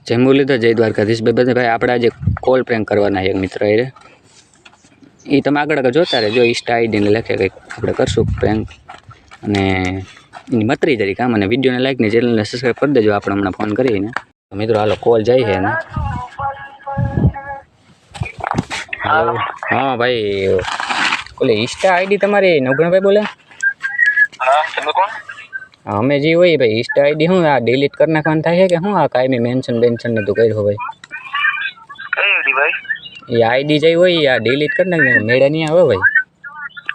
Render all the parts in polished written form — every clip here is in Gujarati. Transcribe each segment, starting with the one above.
જય મુરલીધર જય દ્વારકાધીશ ભાઈ આપણે આજે કોલ પ્રેન્ક કરવાના એક મિત્ર એ તમે આગળ જોતા રહેજો ઇન્સ્ટા આઈડીને લખે કંઈક આપણે કરશું પ્રેન્ક અને એની મતરી જરી કામ અને વિડીયોને લાઈક ને ચેનલને સબસ્ક્રાઈબ કરી દેજો આપણે હમણાં ફોન કરીને મિત્રો હાલો કોલ જાય છે ને હાલો હા ભાઈ ઓલે ઇન્સ્ટા આઈડી તમારી નવગણભાઈ બોલે હા તમે કોણ અમે જે હોય ભાઈ ઇન્સ્ટા આઈડી શું આ ડિલીટ કરી નાખવાનું થાય છે કે શું આ કાયમી મેન્શન ને તું કર્યો ભાઈ કઈ આઈડી ભાઈ એ આઈડી જઈ હોય આ ડિલીટ કરી નાખ મેળા નહીં આવે ભાઈ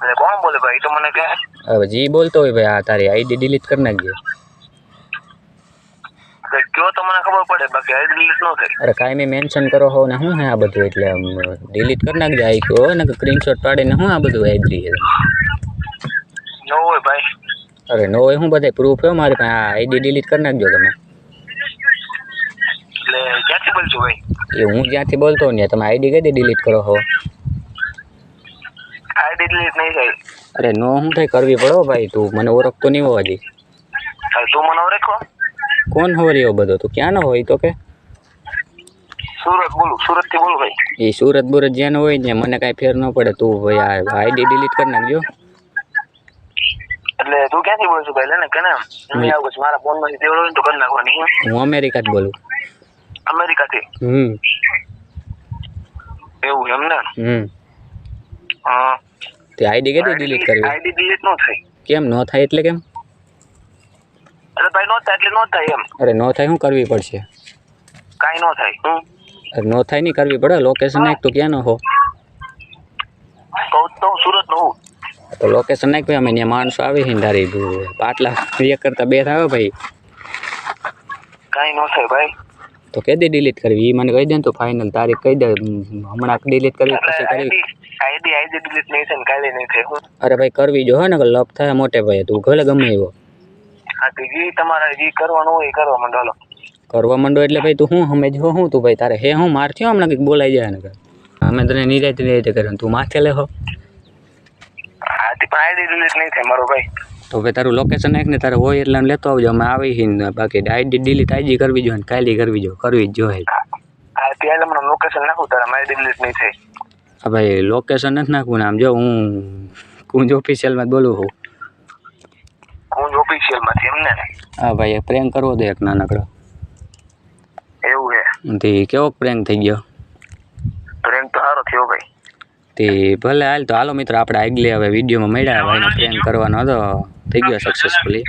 અરે કોણ બોલે ભાઈ તો મને કહે હવે જી બોલતો હોય ભાઈ આ તારી આઈડી ડિલીટ કરી નાખજે કયો તો મને ખબર પડે બાકી આઈડી ડિલીટ ન થાય અરે કાયમી મેન્શન કરો હો ને શું હે આ બધું એટલે ડિલીટ કરી નાખજે આઈ કહો ને સ્ક્રીનશોટ પાડીને શું આ બધું આઈડી છે ન હોય ભાઈ અરે નો હોય શું બધા પ્રૂફ હે મારી પાસે આ આઈડી ડિલીટ કરી નાખજો તમે એટલે ક્યાંથી બોલছো ભાઈ એ હું જ્યાંથી બોલતો ને તમે આઈડી કઈ ડિલીટ કરો હો આઈડી ડિલીટ નહીં થાય અરે નો શું થાય કરવી પડો ભાઈ તું મને ઓળખતો નહીં હોવા દી તું મને ઓળખો કોણ હોય એવો બધો તું ક્યાં નો હોય તો કે સુરત બોલું સુરત થી બોલું ભાઈ એ સુરત બુરત જ્યાં હોય ને મને કાંઈ ફેર ન પડે તું ભાઈ આ આઈડી ડિલીટ કરી નાખજો એટલે તું ક્યાંથી બોલছো ભાઈ લેને કેને હું આવું છું મારા ફોન માંથી દેવડો હોય તો કરી નાખવાની હું અમેરિકા જ બોલું અમેરિકા થી એવું એમ ને હા તે આઈડી કેટલી ડિલીટ કરવી આઈડી ડિલીટ ન થાય કેમ ન થાય એટલે કેમ અરે ભાઈ નો થાય એટલે નો થાય એમ અરે ન થાય શું કરવી પડશે કાઈ નો થાય અરે ન થાય નહીં કરવી પડે લોકેશન નાખ તું ક્યાં નો હો કહું તો સુરત નો હું તો લોકેશન નાખ ભાઈ અમે ત્યાં માણસો આવી છે ને તારી પાટલા એક કરતા બે થાય ભાઈ કાઈ નો થાય ભાઈ તો કેદી ડિલીટ કરવી એ મને કહી દે ને તો ફાઇનલ તારીખ કહી દે હમણાં ડિલીટ કરવી પછી કરવી આઈડી ડિલીટ નહીં થાય કાલે નહીં થાય હું અરે ભાઈ કરવી જો હે ને લપ થાય મોટે ભાઈ તું ઘરે ગમે એવો હા તો જે તમારે જે કરવાનું હોય એ કરવા માંડો હાલો કરવા માંડો એટલે ભાઈ તું શું સમજ હું તું ભાઈ તારે હે હું મારથી હમણાં કંઈક બોલાઈ જાય ને અમે તને નિરાતે કરે તું માથે લે હો હા તે પણ આઈડી ડિલીટ નહીં થાય મારો ભાઈ તો ભાઈ તારું લોકેશન નાખ ને તારે હોય એટલે લેતો આવજો અમે આવી ને બાકી આઈડી ડિલીટ આઈજી કરવી જોઈએ ને કાલી કરવી જો કરવી જ જોઈએ હા ત્યારે હમણાં લોકેશન નાખું તારા આઈડી ડિલીટ નહીં થાય હા ભાઈ લોકેશન નથી નાખવું ને આમ જો હું કુંજ ઓફિશિયલમાં જ બોલું છું કુંજ ઓફિશિયલમાંથી એમને હા ભાઈ એક પ્રેન્ક કરવો દે એક નાનકડો એવું હે તે કેવો પ્રેન્ક થઈ ગયો પ્રેન્ક તો સારો થયો ભાઈ તે ભલે હાલ તો હાલો મિત્રો આપણે આગલી હવે વિડીયોમાં મળ્યા ભાઈને પ્રેન્ક કરવાનો હતો થઈ ગયો સક્સેસફુલી